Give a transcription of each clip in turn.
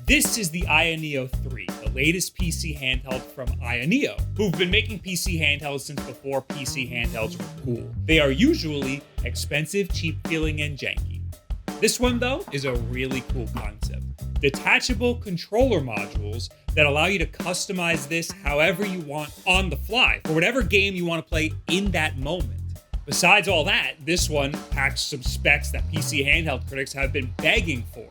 This is the AYANEO 3, the latest PC handheld from AYANEO, who've been making PC handhelds since before PC handhelds were cool. They are usually expensive, cheap-feeling, and janky. This one, though, is a really cool concept. Detachable controller modules that allow you to customize this however you want on the fly, for whatever game you want to play in that moment. Besides all that, this one packs some specs that PC handheld critics have been begging for.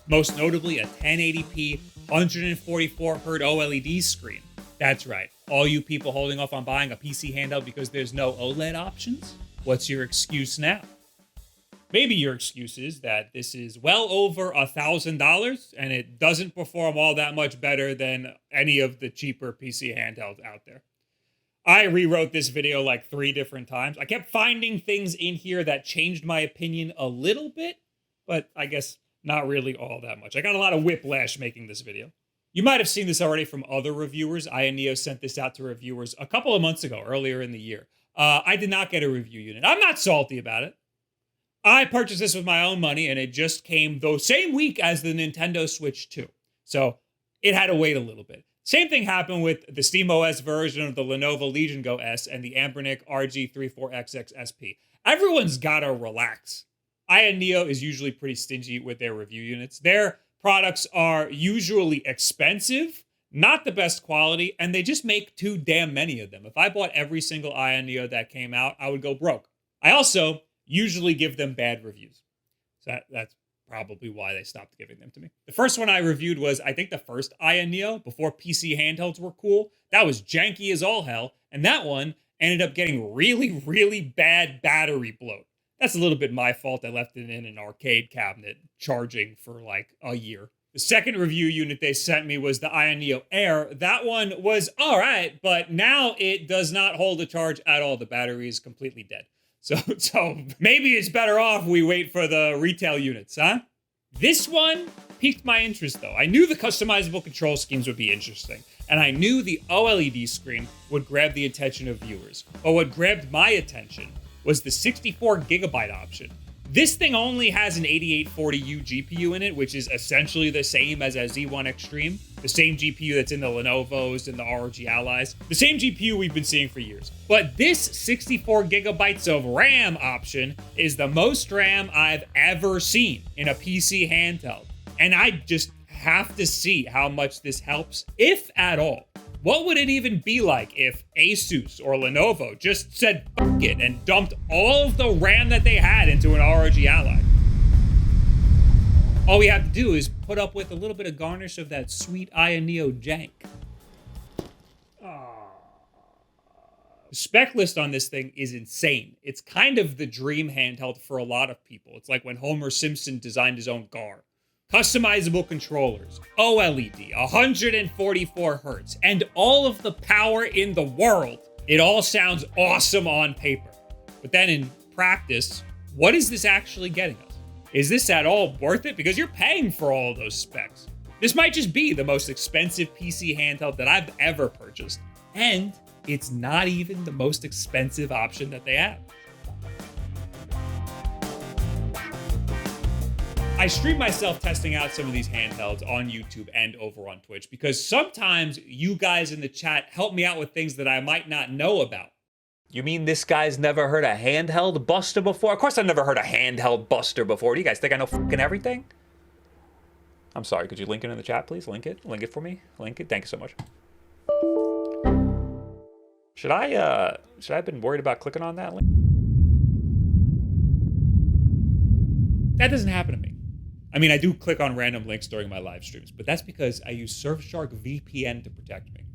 Most notably, a 1080p 144Hz OLED screen. That's right, all you people holding off on buying a PC handheld because there's no OLED options? What's your excuse now? Maybe your excuse is that this is well over $1,000 and it doesn't perform all that much better than any of the cheaper PC handhelds out there. I rewrote this video like 3 different times. I kept finding things in here that changed my opinion a little bit, but I guess not really all that much. I got a lot of whiplash making this video. You might have seen this already from other reviewers. AYANEO sent this out to reviewers a couple of months ago, earlier in the year. I did not get a review unit. I'm not salty about it. I purchased this with my own money, and it just came the same week as the Nintendo Switch 2. So it had to wait a little bit. Same thing happened with the SteamOS version of the Lenovo Legion Go S and the Anbernic RG34XX SP. Everyone's gotta relax. AYANEO is usually pretty stingy with their review units. Their products are usually expensive, not the best quality, and they just make too damn many of them. If I bought every single AYANEO that came out, I would go broke. I also usually give them bad reviews. So that's probably why they stopped giving them to me. The first one I reviewed was, I think, the first AYANEO, before PC handhelds were cool. That was janky as all hell, and that one ended up getting really, really bad battery bloat. That's a little bit my fault. I left it in an arcade cabinet charging for like a year. The second review unit they sent me was the AYANEO Air. That one was all right, but now it does not hold a charge at all. The battery is completely dead. So maybe it's better off we wait for the retail units, huh? This one piqued my interest, though. I knew the customizable control schemes would be interesting, and I knew the OLED screen would grab the attention of viewers. But what grabbed my attention was the 64GB option. This thing only has an 8840U GPU in it, which is essentially the same as a Z1 Extreme, the same GPU that's in the Lenovo's and the ROG Allies, the same GPU we've been seeing for years. But this 64GB of RAM option is the most RAM I've ever seen in a PC handheld. And I just have to see how much this helps, if at all. What would it even be like if Asus or Lenovo just said fuck it and dumped all of the RAM that they had into an ROG Ally? All we have to do is put up with a little bit of garnish of that sweet AYANEO jank. The spec list on this thing is insane. It's kind of the dream handheld for a lot of people. It's like when Homer Simpson designed his own car. Customizable controllers, OLED, 144Hz, and all of the power in the world. It all sounds awesome on paper. But then in practice, what is this actually getting us? Is this at all worth it? Because you're paying for all of those specs. This might just be the most expensive PC handheld that I've ever purchased. And it's not even the most expensive option that they have. I stream myself testing out some of these handhelds on YouTube and over on Twitch because sometimes you guys in the chat help me out with things that I might not know about. You mean this guy's never heard a handheld buster before? Of course I've never heard a handheld buster before. Do you guys think I know fucking everything? I'm sorry, could you link it in the chat, please? Link it for me. Link it. Thank you so much. Should I have been worried about clicking on that link? That doesn't happen to me. I mean, I do click on random links during my live streams, but that's because I use Surfshark VPN to protect me.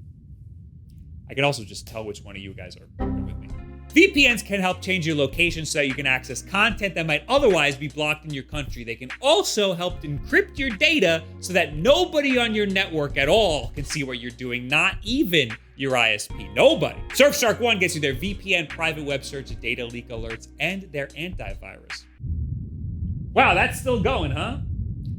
I can also just tell which one of you guys are working with me. VPNs can help change your location so that you can access content that might otherwise be blocked in your country. They can also help encrypt your data so that nobody on your network at all can see what you're doing, not even your ISP. Nobody. Surfshark 1 gets you their VPN private web search, data leak alerts, and their antivirus. Wow, that's still going, huh?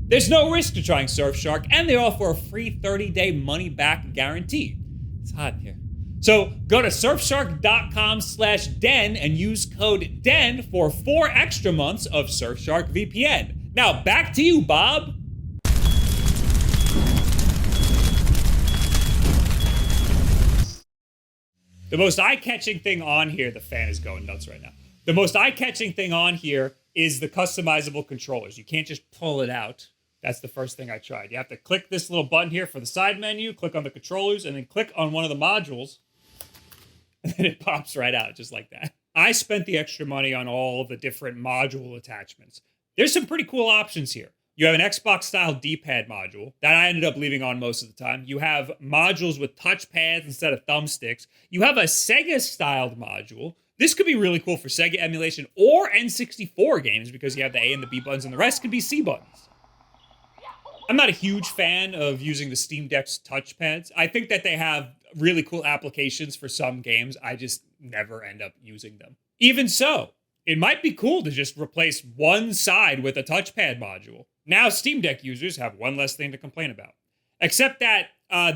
There's no risk to trying Surfshark, and they offer a free 30-day money-back guarantee. It's hot in here. So go to surfshark.com/den and use code DEN for 4 extra months of Surfshark VPN. Now back to you, Bob. The most eye-catching thing on here, the fan is going nuts right now. The most eye-catching thing on here is the customizable controllers. You can't just pull it out. That's the first thing I tried. You have to click this little button here for the side menu, click on the controllers, and then click on one of the modules. And then it pops right out, just like that. I spent the extra money on all of the different module attachments. There's some pretty cool options here. You have an Xbox-style D-pad module that I ended up leaving on most of the time. You have modules with touchpads instead of thumbsticks. You have a Sega-styled module. This could be really cool for Sega emulation or N64 games because you have the A and the B buttons and the rest can be C buttons. I'm not a huge fan of using the Steam Deck's touchpads. I think that they have really cool applications for some games. I just never end up using them. Even so, it might be cool to just replace one side with a touchpad module. Now Steam Deck users have one less thing to complain about. Except that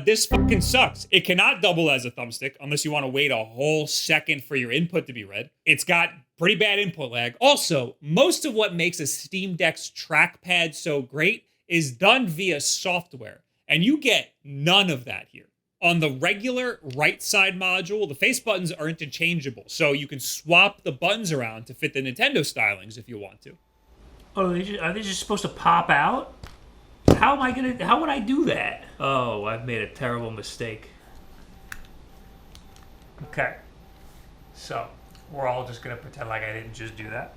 this fucking sucks. It cannot double as a thumbstick unless you want to wait a whole second for your input to be read. It's got pretty bad input lag. Also, most of what makes a Steam Deck's trackpad so great is done via software, and you get none of that here. On the regular right side module, the face buttons are interchangeable, so you can swap the buttons around to fit the Nintendo stylings if you want to. Oh, are they just supposed to pop out? How would I do that? Oh, I've made a terrible mistake. Okay. So, we're all just gonna pretend like I didn't just do that.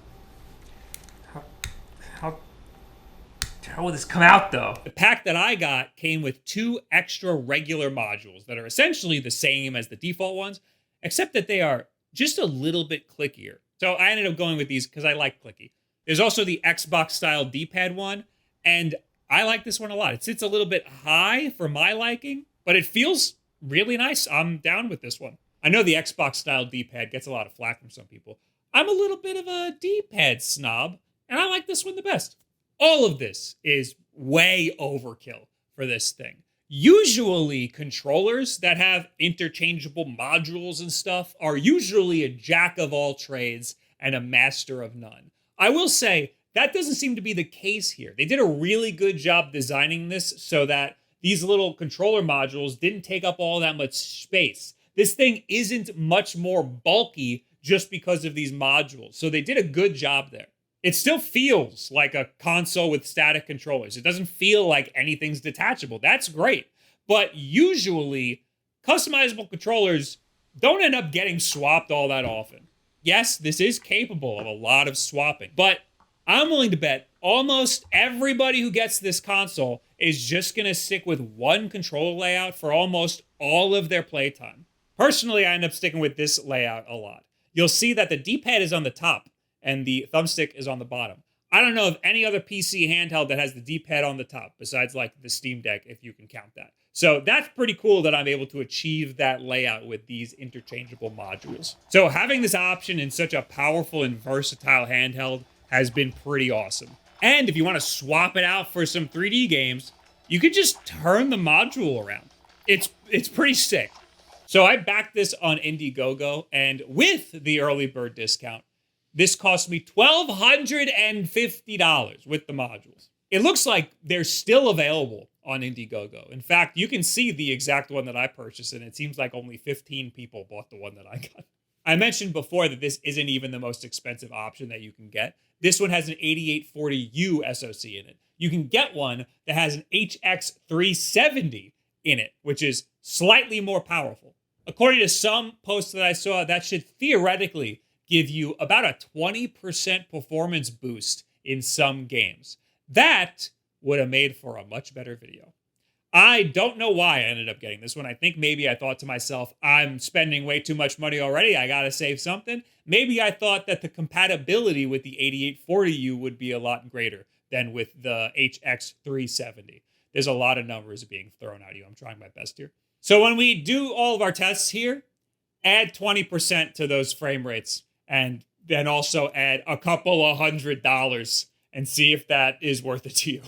How will this come out, though? The pack that I got came with 2 extra regular modules that are essentially the same as the default ones, except that they are just a little bit clickier. So I ended up going with these because I like clicky. There's also the Xbox-style D-pad one, and I like this one a lot. It sits a little bit high for my liking, but it feels really nice. I'm down with this one. I know the Xbox-style D-pad gets a lot of flack from some people. I'm a little bit of a D-pad snob, and I like this one the best. All of this is way overkill for this thing. Usually, controllers that have interchangeable modules and stuff are usually a jack of all trades and a master of none. I will say, that doesn't seem to be the case here. They did a really good job designing this so that these little controller modules didn't take up all that much space. This thing isn't much more bulky just because of these modules. So they did a good job there. It still feels like a console with static controllers. It doesn't feel like anything's detachable. That's great. But usually, customizable controllers don't end up getting swapped all that often. Yes, this is capable of a lot of swapping, but I'm willing to bet almost everybody who gets this console is just going to stick with one controller layout for almost all of their playtime. Personally, I end up sticking with this layout a lot. You'll see that the D-pad is on the top and the thumbstick is on the bottom. I don't know of any other PC handheld that has the D-pad on the top, besides like the Steam Deck, if you can count that. So that's pretty cool that I'm able to achieve that layout with these interchangeable modules. So having this option in such a powerful and versatile handheld has been pretty awesome. And if you want to swap it out for some 3D games, you could just turn the module around. It's pretty sick. So I backed this on Indiegogo, and with the early bird discount, this cost me $1,250 with the modules. It looks like they're still available on Indiegogo. In fact, you can see the exact one that I purchased, and it seems like only 15 people bought the one that I got. I mentioned before that this isn't even the most expensive option that you can get. This one has an 8840U SoC in it. You can get one that has an HX370 in it, which is slightly more powerful. According to some posts that I saw, that should theoretically give you about a 20% performance boost in some games. That would have made for a much better video. I don't know why I ended up getting this one. I think maybe I thought to myself, I'm spending way too much money already. I got to save something. Maybe I thought that the compatibility with the 8840U would be a lot greater than with the HX370. There's a lot of numbers being thrown at you. I'm trying my best here. So when we do all of our tests here, add 20% to those frame rates and then also add a couple of $100 and see if that is worth it to you.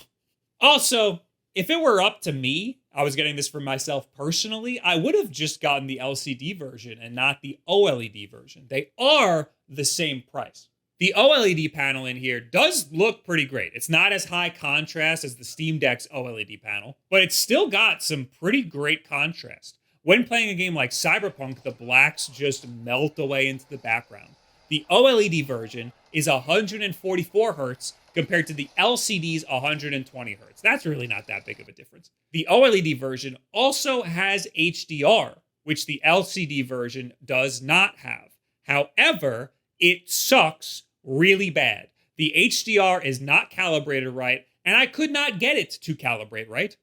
Also, if it were up to me, I was getting this for myself personally, I would have just gotten the LCD version and not the OLED version. They are the same price. The OLED panel in here does look pretty great. It's not as high contrast as the Steam Deck's OLED panel, but it's still got some pretty great contrast. When playing a game like Cyberpunk, the blacks just melt away into the background. The OLED version is 144 Hz compared to the LCD's 120 Hz. That's really not that big of a difference. The OLED version also has HDR, which the LCD version does not have. However, it sucks really bad. The HDR is not calibrated right, and I could not get it to calibrate right.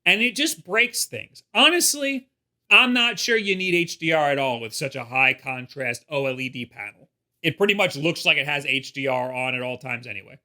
And it just breaks things. Honestly, I'm not sure you need HDR at all with such a high contrast OLED panel. It pretty much looks like it has HDR on at all times anyway.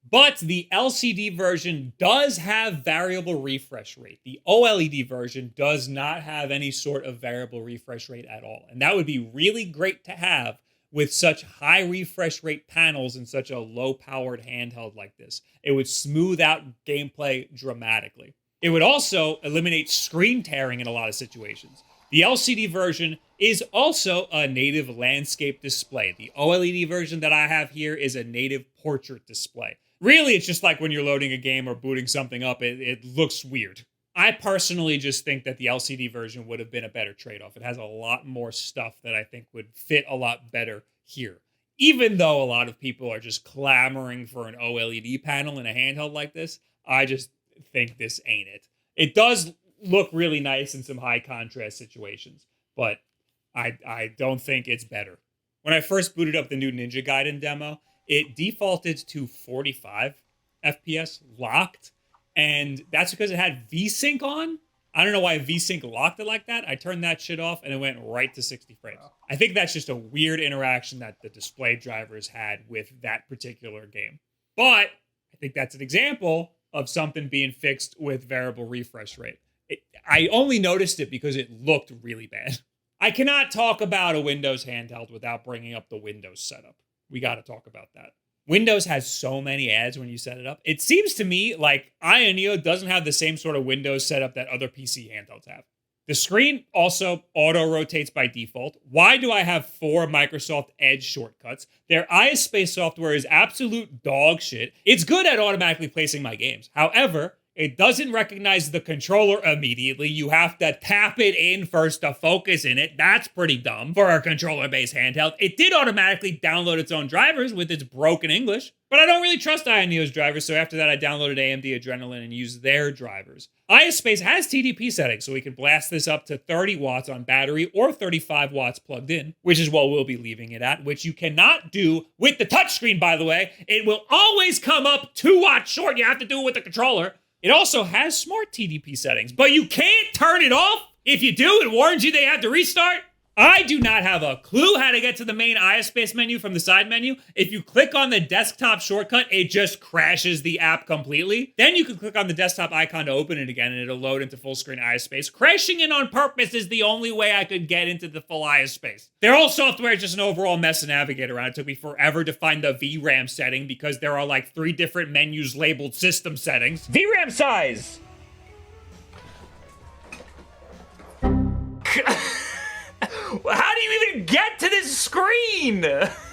But the LCD version does have variable refresh rate. The OLED version does not have any sort of variable refresh rate at all. And that would be really great to have with such high refresh rate panels and such a low-powered handheld like this. It would smooth out gameplay dramatically. It would also eliminate screen tearing in a lot of situations. The LCD version is also a native landscape display. The OLED version that I have here is a native portrait display. Really, it's just like when you're loading a game or booting something up, it looks weird. I personally just think that the LCD version would have been a better trade-off. It has a lot more stuff that I think would fit a lot better here. Even though a lot of people are just clamoring for an OLED panel in a handheld like this, I just think this ain't it. It does look really nice in some high contrast situations, but I don't think it's better. When I first booted up the new Ninja Gaiden demo, it defaulted to 45 FPS locked, and that's because it had VSync on. I don't know why VSync locked it like that. I turned that shit off and it went right to 60 frames. I think that's just a weird interaction that the display drivers had with that particular game. But I think that's an example of something being fixed with variable refresh rate. I only noticed it because it looked really bad. I cannot talk about a Windows handheld without bringing up the Windows setup. We got to talk about that. Windows has so many ads when you set it up. It seems to me like AYANEO doesn't have the same sort of Windows setup that other PC handhelds have. The screen also auto-rotates by default. Why do I have 4 Microsoft Edge shortcuts? Their iSpace software is absolute dog shit. It's good at automatically placing my games. However, it doesn't recognize the controller immediately. You have to tap it in first to focus in it. That's pretty dumb for a controller-based handheld. It did automatically download its own drivers with its broken English, but I don't really trust AYANEO's drivers, so after that I downloaded AMD Adrenalin and used their drivers. iSpace has TDP settings, so we can blast this up to 30 watts on battery or 35 watts plugged in, which is what we'll be leaving it at, which you cannot do with the touchscreen, by the way. It will always come up 2 watts short. You have to do it with the controller. It also has smart TDP settings, but you can't turn it off. If you do, it warns you they have to restart. I do not have a clue how to get to the main iSpace menu from the side menu. If you click on the desktop shortcut, it just crashes the app completely. Then you can click on the desktop icon to open it again and it'll load into full screen iSpace. Crashing in on purpose is the only way I could get into the full iSpace. Their whole software is just an overall mess to navigate around. It took me forever to find the VRAM setting because there are like 3 different menus labeled system settings. VRAM size! How do you even get to this screen?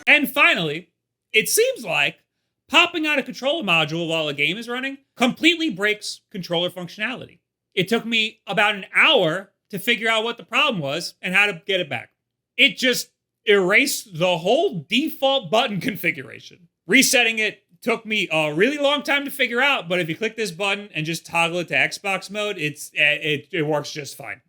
And finally, it seems like popping out a controller module while a game is running completely breaks controller functionality. It took me about an hour to figure out what the problem was and how to get it back. It just erased the whole default button configuration. Resetting it took me a really long time to figure out, but if you click this button and just toggle it to Xbox mode, it works just fine.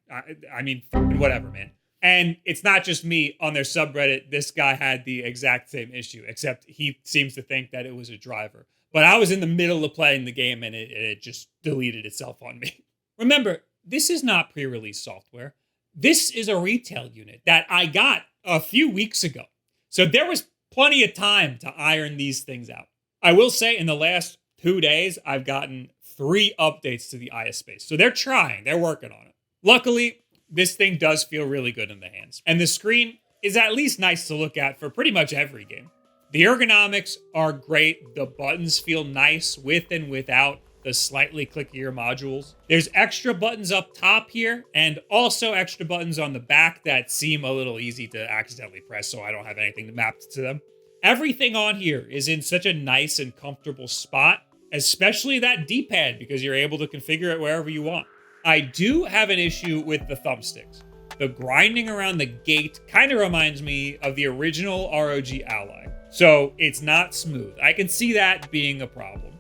I mean, whatever, man. And it's not just me on their subreddit. This guy had the exact same issue, except he seems to think that it was a driver. But I was in the middle of playing the game and it just deleted itself on me. Remember, this is not pre-release software. This is a retail unit that I got a few weeks ago. So there was plenty of time to iron these things out. I will say in the last 2 days, I've gotten 3 updates to the iSpace. So they're trying, they're working on it. Luckily, this thing does feel really good in the hands. And the screen is at least nice to look at for pretty much every game. The ergonomics are great. The buttons feel nice with and without the slightly clickier modules. There's extra buttons up top here and also extra buttons on the back that seem a little easy to accidentally press, so I don't have anything mapped to them. Everything on here is in such a nice and comfortable spot, especially that D-pad, because you're able to configure it wherever you want. I do have an issue with the thumbsticks. the grinding around the gate kind of reminds me of the original ROG Ally. So it's not smooth. I can see that being a problem.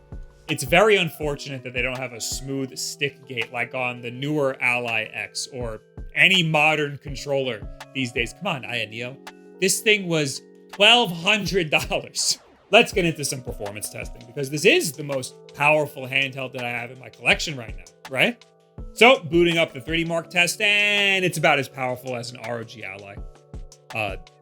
It's very unfortunate that they don't have a smooth stick gate like on the newer Ally X or any modern controller these days. Come on, AYANEO. This thing was $1,200. Let's get into some performance testing because this is the most powerful handheld that I have in my collection right now, right? So, booting up the 3D Mark test, and it's about as powerful as an ROG Ally,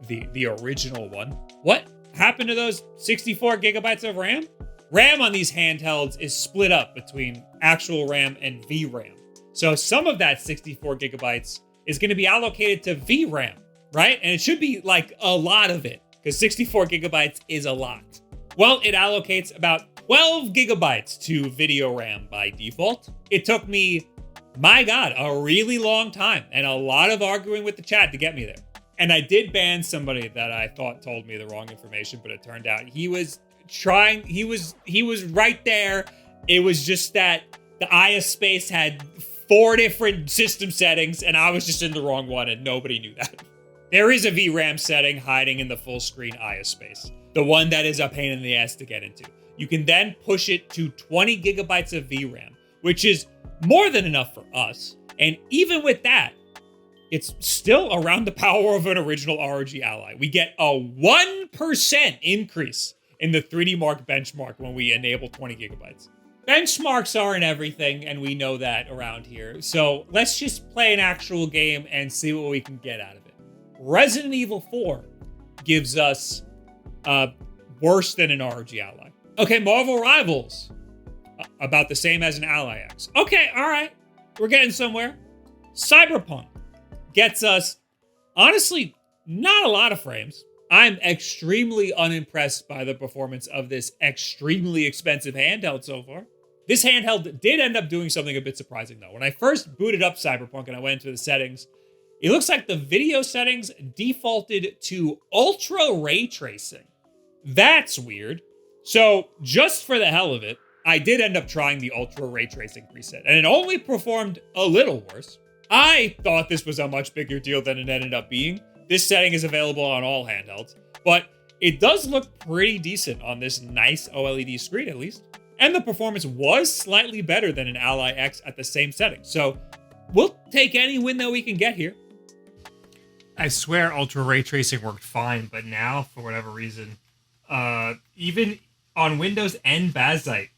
the original one. What happened to those 64 gigabytes of RAM? RAM on these handhelds is split up between actual RAM and VRAM. So some of that 64 gigabytes is going to be allocated to VRAM, right? And it should be like a lot of it because 64 gigabytes is a lot. Well, it allocates about 12 gigabytes to video RAM by default. It took me, my God, a really long time and a lot of arguing with the chat to get me there. And I did ban somebody that I thought told me the wrong information, but it turned out he was trying, he was right there. It was just that the ISpace had 4 different system settings and I was just in the wrong one and nobody knew that. There is a VRAM setting hiding in the full screen ISpace, the one that is a pain in the ass to get into. You can then push it to 20 gigabytes of VRAM, which is more than enough for us. And even with that, it's still around the power of an original ROG Ally. We get a 1% increase in the 3D Mark benchmark when we enable 20 gigabytes. Benchmarks aren't everything, and we know that around here. So let's just play an actual game and see what we can get out of it. Resident Evil 4 gives us worse than an ROG Ally. Okay, Marvel Rivals, about the same as an Ally X. Okay, all right, we're getting somewhere. Cyberpunk gets us, honestly, not a lot of frames. I'm extremely unimpressed by the performance of this extremely expensive handheld so far. This handheld did end up doing something a bit surprising though. When I first booted up Cyberpunk and I went into the settings, it looks like the video settings defaulted to ultra ray tracing. That's weird. So just for the hell of it, I did end up trying the ultra ray tracing preset and it only performed a little worse. I thought this was a much bigger deal than it ended up being. This setting is available on all handhelds, but it does look pretty decent on this nice OLED screen at least. And the performance was slightly better than an Ally X at the same setting. So we'll take any win that we can get here. I swear ultra ray tracing worked fine, but now, for whatever reason, even on Windows and Bazite,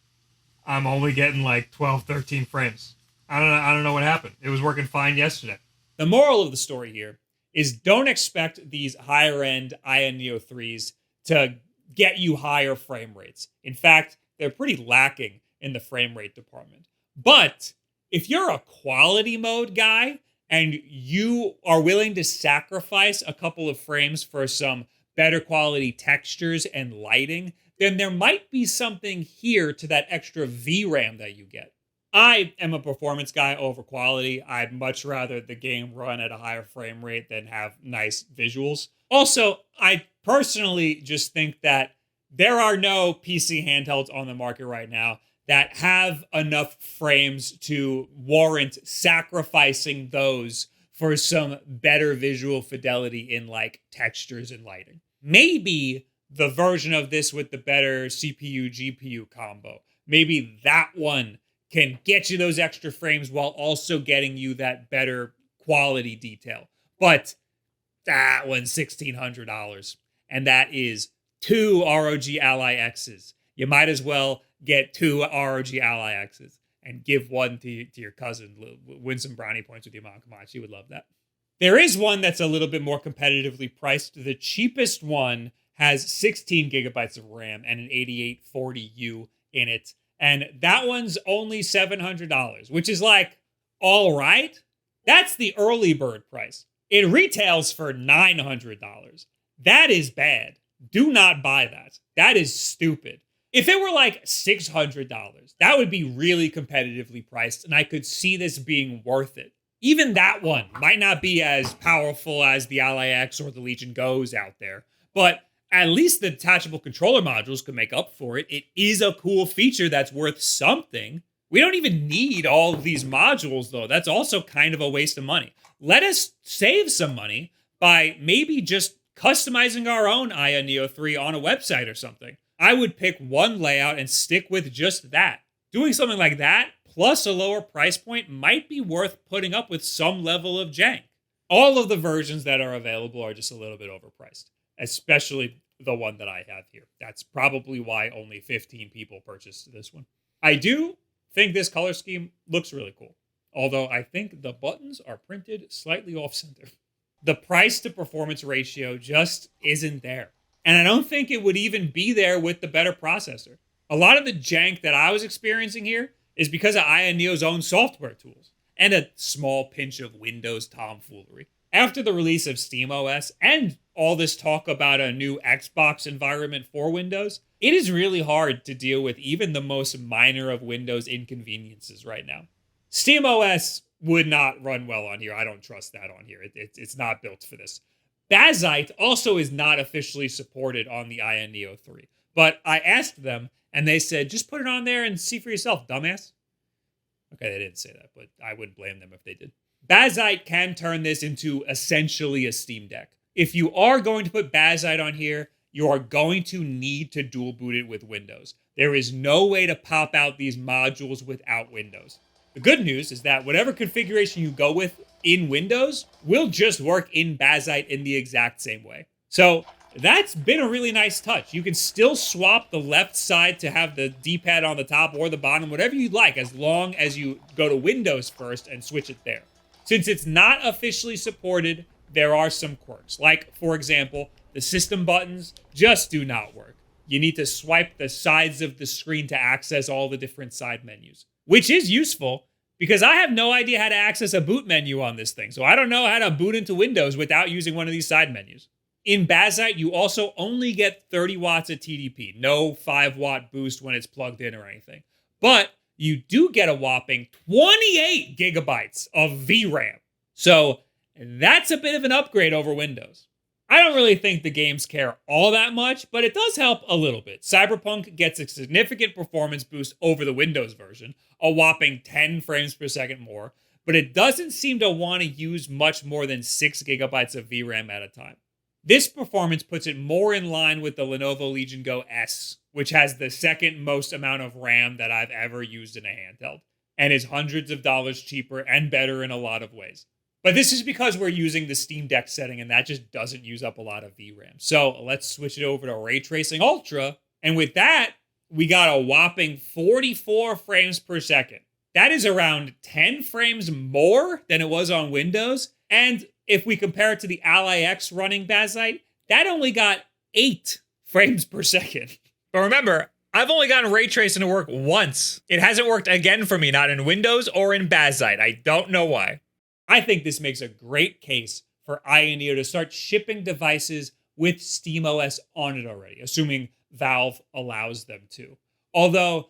I'm only getting like 12, 13 frames. I don't know what happened. It was working fine yesterday. The moral of the story here is don't expect these higher end AYANEO 3s to get you higher frame rates. In fact, they're pretty lacking in the frame rate department. But if you're a quality mode guy and you are willing to sacrifice a couple of frames for some better quality textures and lighting, then there might be something here to that extra VRAM that you get. I am a performance guy over quality. I'd much rather the game run at a higher frame rate than have nice visuals. Also, I personally just think that there are no PC handhelds on the market right now that have enough frames to warrant sacrificing those for some better visual fidelity in like textures and lighting. Maybe the version of this with the better CPU GPU combo, maybe that one can get you those extra frames while also getting you that better quality detail. But that one's $1,600. And that is 2 ROG Ally X's. You might as well get 2 ROG Ally X's and give one to your cousin. Win some brownie points with your mom. Come on, she would love that. There is one that's a little bit more competitively priced. The cheapest one has 16 gigabytes of RAM and an 8840U in it. And that one's only $700, which is like, all right. That's the early bird price. It retails for $900. That is bad. Do not buy that. That is stupid. If it were like $600, that would be really competitively priced, and I could see this being worth it. Even that one might not be as powerful as the Ally X or the Legion Go's out there, but at least the detachable controller modules could make up for it. It is a cool feature that's worth something. We don't even need all of these modules, though. That's also kind of a waste of money. Let us save some money by maybe just customizing our own AYANEO 3 on a website or something. I would pick one layout and stick with just that. Doing something like that, plus a lower price point, might be worth putting up with some level of jank. All of the versions that are available are just a little bit overpriced, especially the one that I have here. That's probably why only 15 people purchased this one. I do think this color scheme looks really cool, although I think the buttons are printed slightly off-center. The price to performance ratio just isn't there. And I don't think it would even be there with the better processor. A lot of the jank that I was experiencing here is because of AYANEO's own software tools and a small pinch of Windows tomfoolery. After the release of SteamOS and all this talk about a new Xbox environment for Windows, it is really hard to deal with even the most minor of Windows inconveniences right now. SteamOS would not run well on here. I don't trust that on here. It's not built for this. Bazite also is not officially supported on the AYANEO 3. But I asked them, and they said, just put it on there and see for yourself, dumbass. Okay, they didn't say that, but I wouldn't blame them if they did. Bazite can turn this into essentially a Steam Deck. If you are going to put Bazite on here, you are going to need to dual boot it with Windows. There is no way to pop out these modules without Windows. The good news is that whatever configuration you go with in Windows will just work in Bazite in the exact same way. So that's been a really nice touch. You can still swap the left side to have the D-pad on the top or the bottom, whatever you'd like, as long as you go to Windows first and switch it there. Since it's not officially supported, there are some quirks. Like, for example, the system buttons just do not work. You need to swipe the sides of the screen to access all the different side menus, which is useful because I have no idea how to access a boot menu on this thing. So I don't know how to boot into Windows without using one of these side menus. In Bazite, you also only get 30 watts of TDP, no 5-watt boost when it's plugged in or anything. But you do get a whopping 28 gigabytes of VRAM. So that's a bit of an upgrade over Windows. I don't really think the games care all that much, but it does help a little bit. Cyberpunk gets a significant performance boost over the Windows version, a whopping 10 frames per second more, but it doesn't seem to want to use much more than 6 gigabytes of VRAM at a time. This performance puts it more in line with the Lenovo Legion Go S, which has the second most amount of RAM that I've ever used in a handheld, and is hundreds of dollars cheaper and better in a lot of ways. But this is because we're using the Steam Deck setting, and that just doesn't use up a lot of VRAM. So let's switch it over to Ray Tracing Ultra, and with that, we got a whopping 44 frames per second. That is around 10 frames more than it was on Windows, and if we compare it to the Ally X running Bazite, that only got 8 frames per second. But remember, I've only gotten ray tracing to work once. It hasn't worked again for me, not in Windows or in Bazite. I don't know why. I think this makes a great case for AYANEO to start shipping devices with SteamOS on it already, assuming Valve allows them to. Although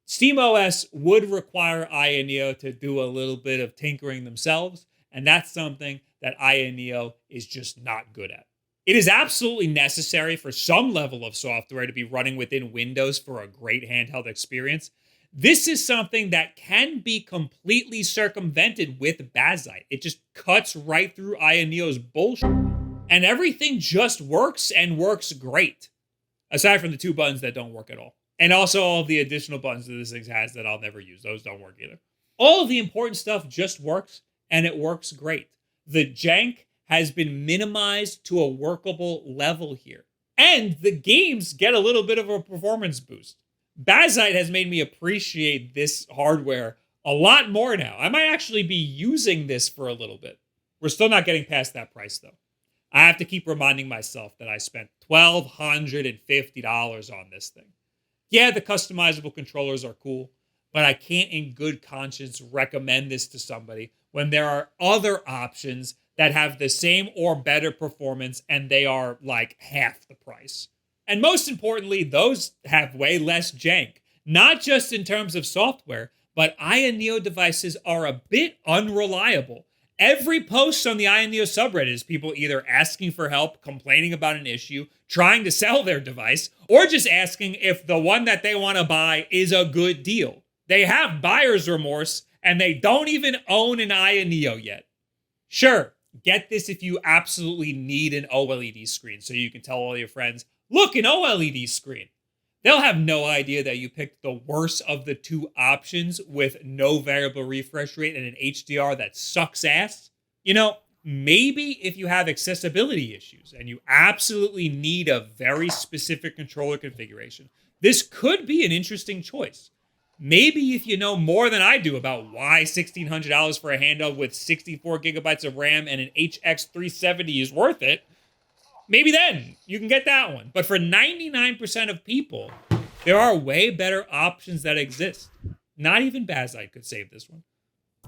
SteamOS would require AYANEO to do a little bit of tinkering themselves, and that's something that AYANEO is just not good at. It is absolutely necessary for some level of software to be running within Windows for a great handheld experience. This is something that can be completely circumvented with Bazite. It just cuts right through AYANEO's bullshit, and everything just works and works great. Aside from the 2 buttons that don't work at all. And also all of the additional buttons that this thing has that I'll never use. Those don't work either. All of the important stuff just works, and it works great. The jank has been minimized to a workable level here. And the games get a little bit of a performance boost. Bazite has made me appreciate this hardware a lot more now. I might actually be using this for a little bit. We're still not getting past that price, though. I have to keep reminding myself that I spent $1,250 on this thing. Yeah, the customizable controllers are cool, but I can't in good conscience recommend this to somebody when there are other options that have the same or better performance and they are like half the price. And most importantly, those have way less jank. Not just in terms of software, but AYANEO devices are a bit unreliable. Every post on the AYANEO subreddit is people either asking for help, complaining about an issue, trying to sell their device, or just asking if the one that they want to buy is a good deal. They have buyer's remorse, and they don't even own an AYANEO yet. Sure, get this if you absolutely need an OLED screen so you can tell all your friends, look, an OLED screen. They'll have no idea that you picked the worst of the two options with no variable refresh rate and an HDR that sucks ass. You know, maybe if you have accessibility issues and you absolutely need a very specific controller configuration, this could be an interesting choice. Maybe if you know more than I do about why $1,600 for a handheld with 64 gigabytes of RAM and an HX370 is worth it, maybe then you can get that one. But for 99% of people, there are way better options that exist. Not even Bazite could save this one.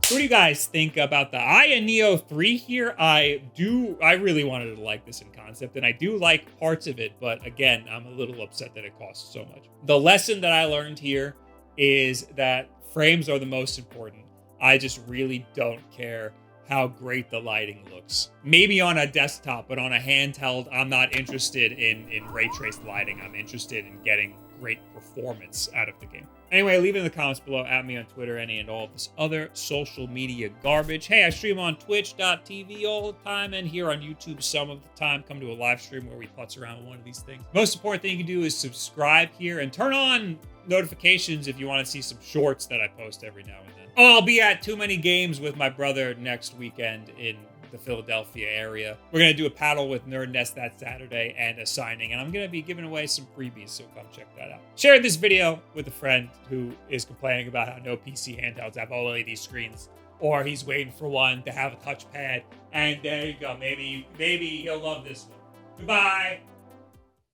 So what do you guys think about the AYANEO 3 here? I really wanted to like this in concept, and I do like parts of it, but again, I'm a little upset that it costs so much. The lesson that I learned here is that frames are the most important. I just really don't care how great the lighting looks. Maybe on a desktop, but on a handheld, I'm not interested in ray traced lighting. I'm interested in getting great performance out of the game. Anyway, leave it in the comments below, at me on Twitter, any and all of this other social media garbage. Hey, I stream on twitch.tv all the time and here on YouTube some of the time. Come to a live stream where we putz around with one of these things. Most important thing you can do is subscribe here and turn on notifications if you want to see some shorts that I post every now and then. Oh, I'll be at Too Many Games with my brother next weekend in the Philadelphia area. We're going to do a paddle with Nerd Nest that Saturday and a signing, and I'm going to be giving away some freebies, so come check that out. Share this video with a friend who is complaining about how no PC handhelds have OLED screens, or he's waiting for one to have a touchpad, and there you go. Maybe he'll love this one. Goodbye.